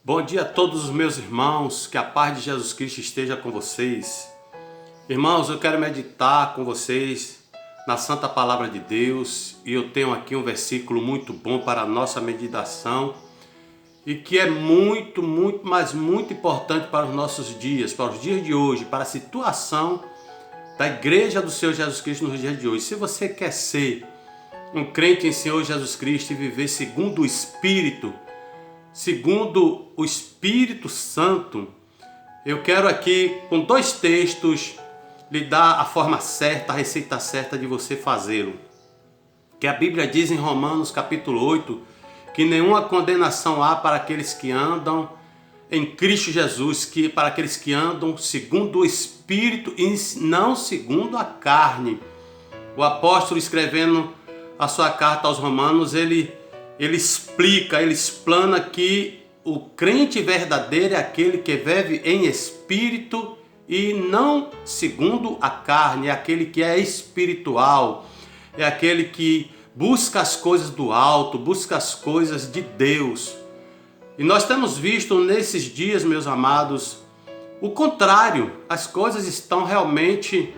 Bom dia a todos os meus irmãos, que a paz de Jesus Cristo esteja com vocês. Irmãos, eu quero meditar com vocês na Santa Palavra de Deus e eu tenho aqui um versículo muito bom para a nossa meditação e que é muito importante para os nossos dias, para os dias de hoje, para a situação da Igreja do Senhor Jesus Cristo nos dias de hoje. Se você quer ser um crente em Senhor Jesus Cristo e viver segundo o Espírito Santo, eu quero aqui, com dois textos, lhe dar a forma certa, a receita certa de você fazê-lo. Que a Bíblia diz em Romanos capítulo 8, que nenhuma condenação há para aqueles que andam em Cristo Jesus, que para aqueles que andam segundo o Espírito e não segundo a carne. O apóstolo, escrevendo a sua carta aos Romanos, ele explica, ele explana que o crente verdadeiro é aquele que vive em espírito e não segundo a carne, é aquele que é espiritual, é aquele que busca as coisas do alto, busca as coisas de Deus. E nós temos visto nesses dias, meus amados, o contrário. As coisas estão realmente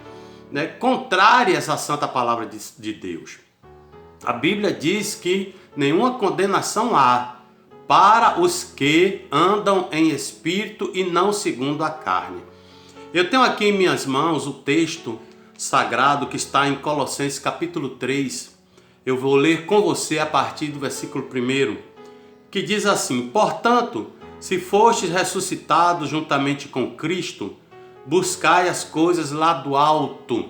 contrárias à santa palavra de Deus. A Bíblia diz que nenhuma condenação há para os que andam em espírito e não segundo a carne. Eu tenho aqui em minhas mãos o texto sagrado que está em Colossenses capítulo 3. Eu vou ler com você a partir do versículo 1, que diz assim: Portanto, se fostes ressuscitados juntamente com Cristo, buscai as coisas lá do alto,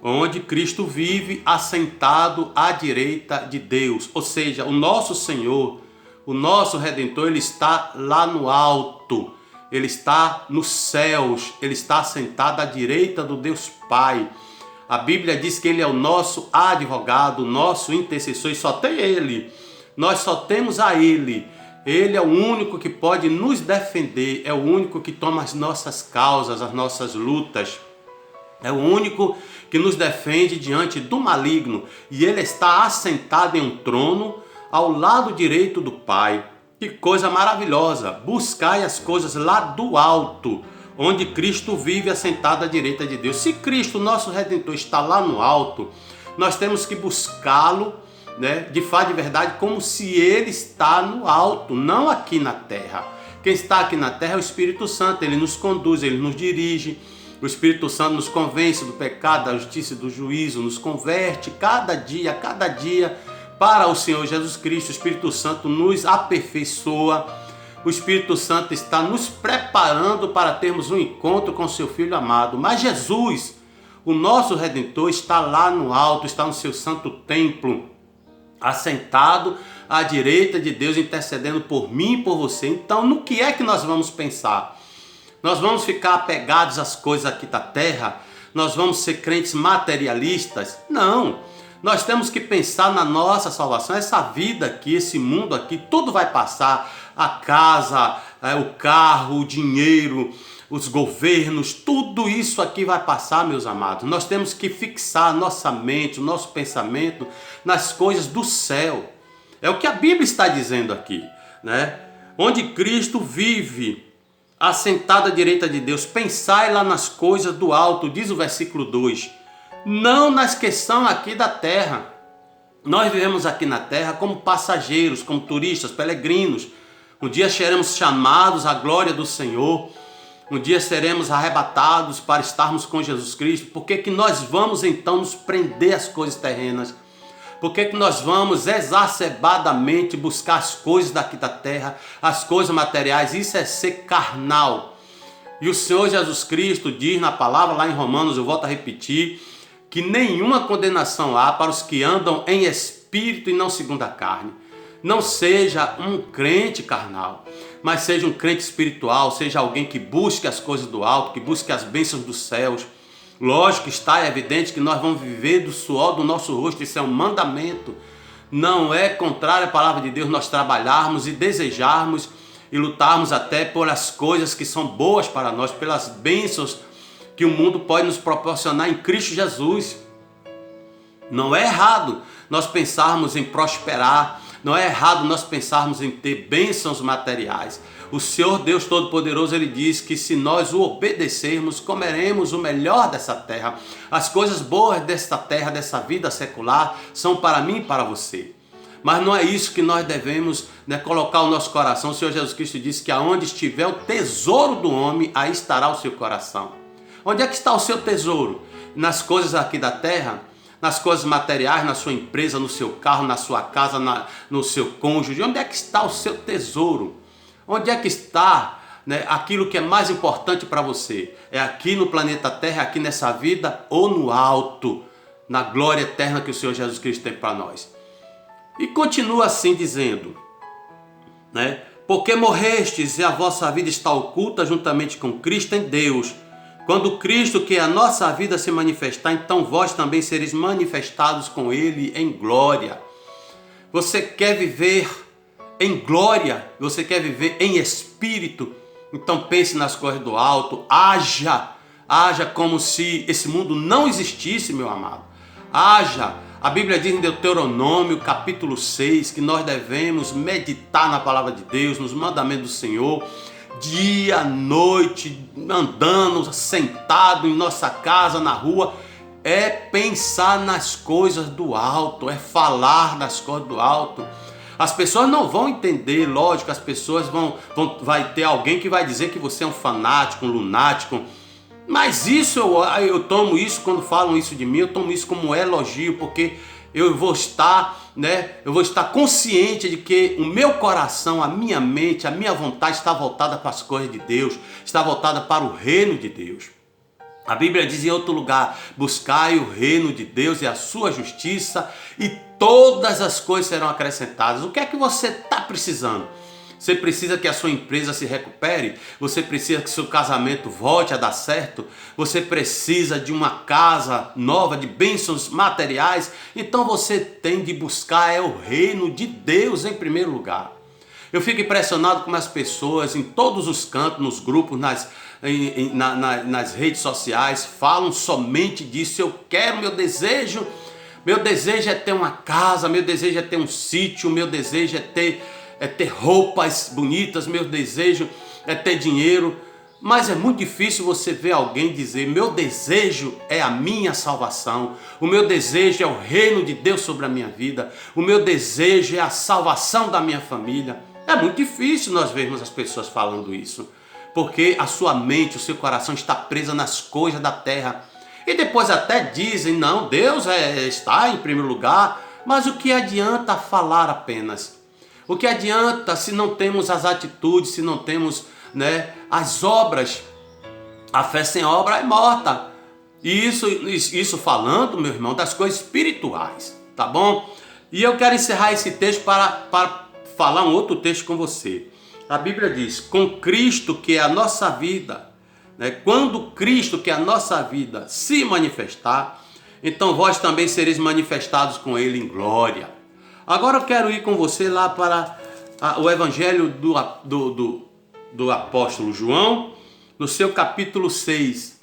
onde Cristo vive assentado à direita de Deus. Ou seja, o nosso Senhor, o nosso Redentor, Ele está lá no alto, Ele está nos céus, Ele está assentado à direita do Deus Pai. A Bíblia diz que Ele é o nosso advogado, o nosso intercessor, e só tem Ele. Nós só temos a Ele. Ele é o único que pode nos defender, é o único que toma as nossas causas, as nossas lutas. É o único que nos defende diante do maligno. E Ele está assentado em um trono ao lado direito do Pai. Que coisa maravilhosa! Buscai as coisas lá do alto, onde Cristo vive assentado à direita de Deus. Se Cristo, nosso Redentor, está lá no alto, nós temos que buscá-lo, de fato, de verdade, como se Ele está no alto, não aqui na terra. Quem está aqui na terra é o Espírito Santo. Ele nos conduz, Ele nos dirige. O Espírito Santo nos convence do pecado, da justiça e do juízo, nos converte cada dia para o Senhor Jesus Cristo. O Espírito Santo nos aperfeiçoa. O Espírito Santo está nos preparando para termos um encontro com seu Filho amado. Mas Jesus, o nosso Redentor, está lá no alto, está no seu santo templo, assentado à direita de Deus, intercedendo por mim e por você. Então, no que é que nós vamos pensar? Nós vamos ficar apegados às coisas aqui da terra? Nós vamos ser crentes materialistas? Não! Nós temos que pensar na nossa salvação. Essa vida aqui, esse mundo aqui, tudo vai passar. A casa, o carro, o dinheiro, os governos, tudo isso aqui vai passar, meus amados. Nós temos que fixar a nossa mente, o nosso pensamento nas coisas do céu. É o que a Bíblia está dizendo aqui, Onde Cristo vive assentado à direita de Deus. Pensai lá nas coisas do alto, diz o versículo 2. Não nas que são aqui da terra. Nós vivemos aqui na terra como passageiros, como turistas, peregrinos. Um dia seremos chamados à glória do Senhor. Um dia seremos arrebatados para estarmos com Jesus Cristo. Por que nós vamos então nos prender às coisas terrenas? Por que nós vamos exacerbadamente buscar as coisas daqui da terra, as coisas materiais? Isso é ser carnal. E o Senhor Jesus Cristo diz na palavra lá em Romanos, eu volto a repetir, que nenhuma condenação há para os que andam em espírito e não segundo a carne. Não seja um crente carnal, mas seja um crente espiritual, seja alguém que busque as coisas do alto, que busque as bênçãos dos céus. Lógico, é evidente que nós vamos viver do suor do nosso rosto, isso é um mandamento. Não é contrário à palavra de Deus nós trabalharmos e desejarmos e lutarmos até por as coisas que são boas para nós, pelas bênçãos que o mundo pode nos proporcionar em Cristo Jesus. Não é errado nós pensarmos em prosperar, não é errado nós pensarmos em ter bênçãos materiais. O Senhor Deus Todo-Poderoso, Ele diz que se nós o obedecermos, comeremos o melhor dessa terra. As coisas boas desta terra, dessa vida secular, são para mim e para você. Mas não é isso que nós devemos, né, colocar o nosso coração. O Senhor Jesus Cristo disse que aonde estiver o tesouro do homem, aí estará o seu coração. Onde é que está o seu tesouro? Nas coisas aqui da terra? Nas coisas materiais, na sua empresa, no seu carro, na sua casa, no seu cônjuge? Onde é que está o seu tesouro? Onde é que está, né, aquilo que é mais importante para você? É aqui no planeta Terra, aqui nessa vida, ou no alto, na glória eterna que o Senhor Jesus Cristo tem para nós? E continua assim dizendo, né? Porque morrestes e a vossa vida está oculta juntamente com Cristo em Deus. Quando Cristo, que é a nossa vida, se manifestar, então vós também sereis manifestados com Ele em glória. Você quer viver em glória? Você quer viver em espírito? Então pense nas coisas do alto. Haja como se esse mundo não existisse, meu amado. Haja. A Bíblia diz em Deuteronômio, capítulo 6, que nós devemos meditar na palavra de Deus, nos mandamentos do Senhor, dia, noite, andando, sentado em nossa casa, na rua. É pensar nas coisas do alto, é falar das coisas do alto. As pessoas não vão entender, lógico, as pessoas vai ter alguém que vai dizer que você é um fanático, um lunático. Mas isso eu tomo isso, quando falam isso de mim, eu tomo isso como um elogio, porque eu vou estar consciente de que o meu coração, a minha mente, a minha vontade está voltada para as coisas de Deus, está voltada para o reino de Deus. A Bíblia diz em outro lugar: buscai o reino de Deus e a sua justiça, e todas as coisas serão acrescentadas. O que é que você está precisando? Você precisa que a sua empresa se recupere? Você precisa que seu casamento volte a dar certo? Você precisa de uma casa nova, de bênçãos materiais? Então você tem de buscar o reino de Deus em primeiro lugar. Eu fico impressionado como as pessoas em todos os cantos, nos grupos, nas redes sociais, falam somente disso. Eu quero, meu desejo é ter uma casa, meu desejo é ter um sítio, meu desejo é ter roupas bonitas, meu desejo é ter dinheiro. Mas é muito difícil você ver alguém dizer: meu desejo é a minha salvação, o meu desejo é o reino de Deus sobre a minha vida, o meu desejo é a salvação da minha família. É muito difícil nós vermos as pessoas falando isso, porque a sua mente, o seu coração está preso nas coisas da terra. E depois até dizem: não, Deus está em primeiro lugar. Mas o que adianta falar apenas? O que adianta se não temos as atitudes, se não temos, né, as obras? A fé sem obra é morta. E isso falando, meu irmão, das coisas espirituais, tá bom? E eu quero encerrar esse texto para falar um outro texto com você. A Bíblia diz: com Cristo, que é a nossa vida, né, quando Cristo, que é a nossa vida, se manifestar, então vós também sereis manifestados com Ele em glória. Agora eu quero ir com você lá para o Evangelho do apóstolo João, no seu capítulo 6,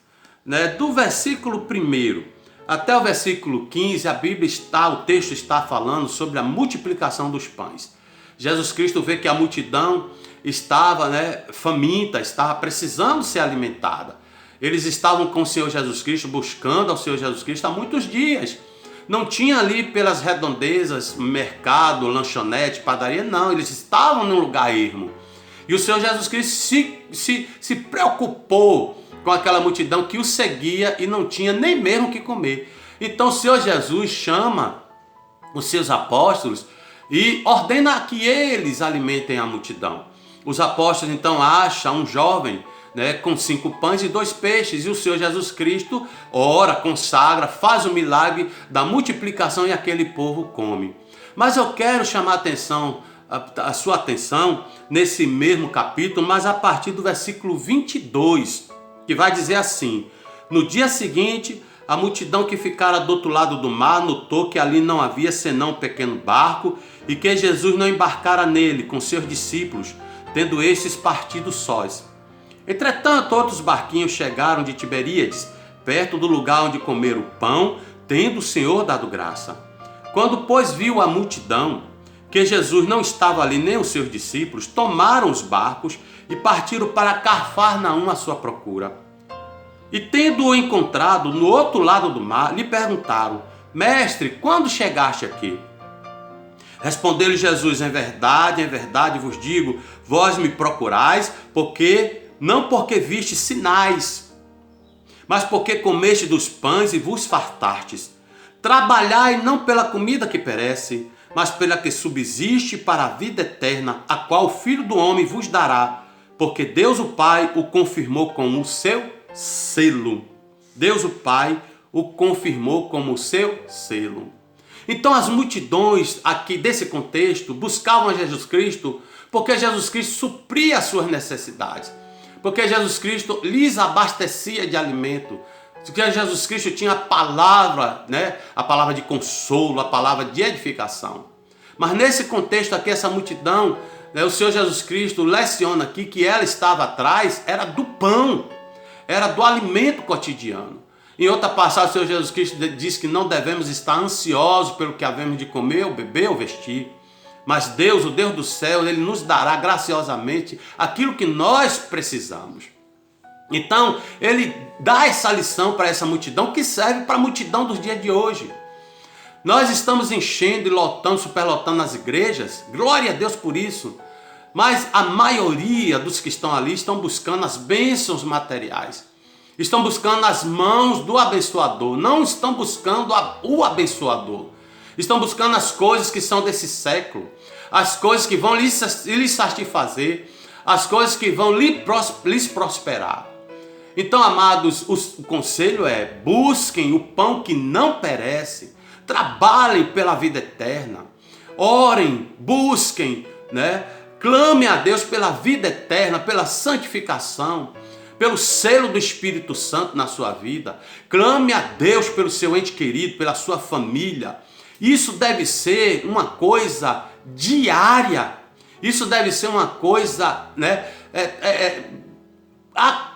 né, do versículo 1 até o versículo 15, o texto está falando sobre a multiplicação dos pães. Jesus Cristo vê que a multidão estava, né, faminta, estava precisando ser alimentada. Eles estavam com o Senhor Jesus Cristo, buscando ao Senhor Jesus Cristo há muitos dias. Não tinha ali pelas redondezas mercado, lanchonete, padaria, não. Eles estavam num lugar ermo. E o Senhor Jesus Cristo se preocupou com aquela multidão que o seguia e não tinha nem mesmo o que comer. Então o Senhor Jesus chama os seus apóstolos e ordena que eles alimentem a multidão. Os apóstolos então acham um jovem, né, com 5 pães e 2 peixes, e o Senhor Jesus Cristo ora, consagra, faz o milagre da multiplicação e aquele povo come. Mas eu quero chamar a sua atenção nesse mesmo capítulo, mas a partir do versículo 22, que vai dizer assim: no dia seguinte, a multidão que ficara do outro lado do mar notou que ali não havia senão um pequeno barco e que Jesus não embarcara nele com seus discípulos, tendo estes partido sós. Entretanto, outros barquinhos chegaram de Tiberíades, perto do lugar onde comeram o pão, tendo o Senhor dado graça. Quando, pois, viu a multidão, que Jesus não estava ali, nem os seus discípulos, tomaram os barcos e partiram para Cafarnaum à sua procura. E tendo-o encontrado no outro lado do mar, lhe perguntaram: Mestre, quando chegaste aqui? Respondeu-lhe Jesus: em verdade vos digo, vós me procurais, não porque viste sinais, mas porque comeste dos pães e vos fartastes. Trabalhai não pela comida que perece, mas pela que subsiste para a vida eterna, a qual o Filho do Homem vos dará, porque Deus o Pai o confirmou com o seu selo. Deus o Pai o confirmou como o seu selo. Então as multidões aqui desse contexto buscavam a Jesus Cristo porque Jesus Cristo supria as suas necessidades, porque Jesus Cristo lhes abastecia de alimento, porque Jesus Cristo tinha a palavra, a palavra de consolo, a palavra de edificação. Mas nesse contexto aqui, essa multidão, o Senhor Jesus Cristo leciona aqui que ela estava atrás, era do pão, era do alimento cotidiano. Em outra passagem, o Senhor Jesus Cristo diz que não devemos estar ansiosos pelo que havemos de comer, ou beber, ou vestir. Mas Deus, o Deus do céu, Ele nos dará graciosamente aquilo que nós precisamos. Então, Ele dá essa lição para essa multidão, que serve para a multidão dos dias de hoje. Nós estamos enchendo e lotando, superlotando as igrejas, glória a Deus por isso. Mas a maioria dos que estão ali estão buscando as bênçãos materiais. Estão buscando as mãos do abençoador, não estão buscando o abençoador. Estão buscando as coisas que são desse século, as coisas que vão lhes satisfazer, as coisas que vão lhes prosperar. Então, amados, o conselho é: busquem o pão que não perece, trabalhem pela vida eterna, orem, busquem, clamem a Deus pela vida eterna, pela santificação, pelo selo do Espírito Santo na sua vida. Clame a Deus pelo seu ente querido, pela sua família. Isso deve ser uma coisa diária. Isso deve ser uma coisa,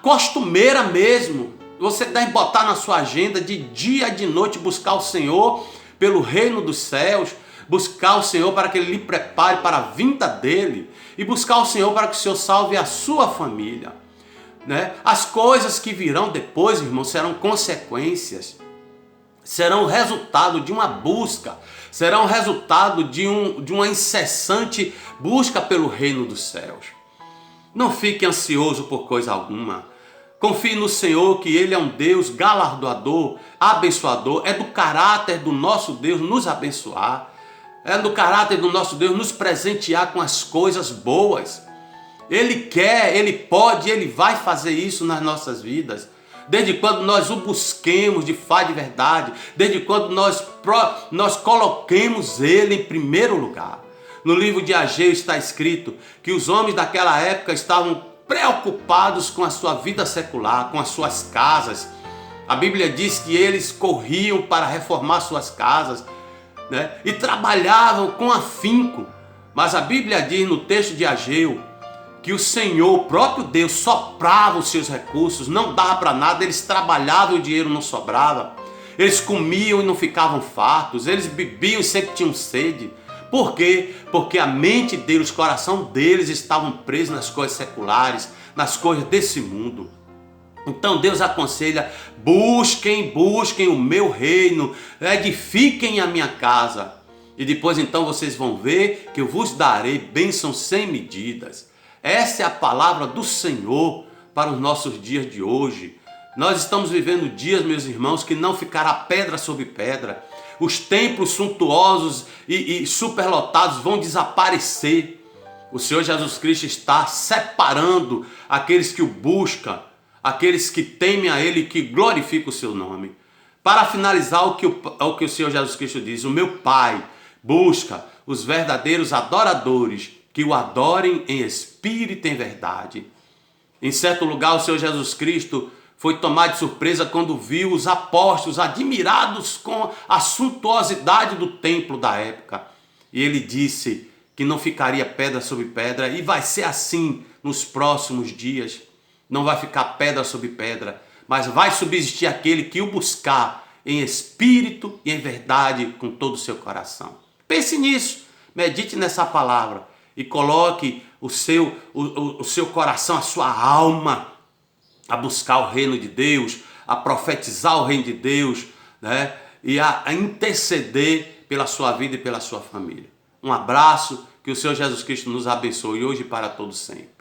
costumeira mesmo. Você deve botar na sua agenda de dia e de noite, buscar o Senhor pelo reino dos céus, buscar o Senhor para que Ele lhe prepare para a vinda dEle, e buscar o Senhor para que o Senhor salve a sua família. As coisas que virão depois, irmãos, serão consequências, serão resultado de uma busca, serão resultado de uma incessante busca pelo reino dos céus. Não fique ansioso por coisa alguma. Confie no Senhor, que Ele é um Deus galardoador, abençoador. É do caráter do nosso Deus nos abençoar, é do caráter do nosso Deus nos presentear com as coisas boas. Ele quer, Ele pode, Ele vai fazer isso nas nossas vidas. Desde quando nós o busquemos de fato de verdade, desde quando nós coloquemos Ele em primeiro lugar. No livro de Ageu está escrito que os homens daquela época estavam preocupados com a sua vida secular, com as suas casas. A Bíblia diz que eles corriam para reformar suas casas, e trabalhavam com afinco. Mas a Bíblia diz no texto de Ageu que o Senhor, o próprio Deus, soprava os seus recursos, não dava para nada, eles trabalhavam e o dinheiro não sobrava, eles comiam e não ficavam fartos, eles bebiam e sempre tinham sede. Por quê? Porque a mente deles, o coração deles estavam presos nas coisas seculares, nas coisas desse mundo. Então Deus aconselha: busquem o meu reino, edifiquem a minha casa, e depois então vocês vão ver que eu vos darei bênçãos sem medidas. Essa é a palavra do Senhor para os nossos dias de hoje. Nós estamos vivendo dias, meus irmãos, que não ficará pedra sobre pedra. Os templos suntuosos e superlotados vão desaparecer. O Senhor Jesus Cristo está separando aqueles que o buscam, aqueles que temem a Ele e que glorificam o seu nome. Para finalizar, o que o Senhor Jesus Cristo diz: o meu Pai busca os verdadeiros adoradores, que o adorem em espírito e em verdade. Em certo lugar, o Senhor Jesus Cristo foi tomado de surpresa quando viu os apóstolos admirados com a suntuosidade do templo da época. E ele disse que não ficaria pedra sobre pedra, e vai ser assim nos próximos dias. Não vai ficar pedra sobre pedra, mas vai subsistir aquele que o buscar em espírito e em verdade com todo o seu coração. Pense nisso. Medite nessa palavra e coloque o seu coração, a sua alma a buscar o reino de Deus, a profetizar o reino de Deus, né? E a interceder pela sua vida e pela sua família. Um abraço, que o Senhor Jesus Cristo nos abençoe hoje e para todos sempre.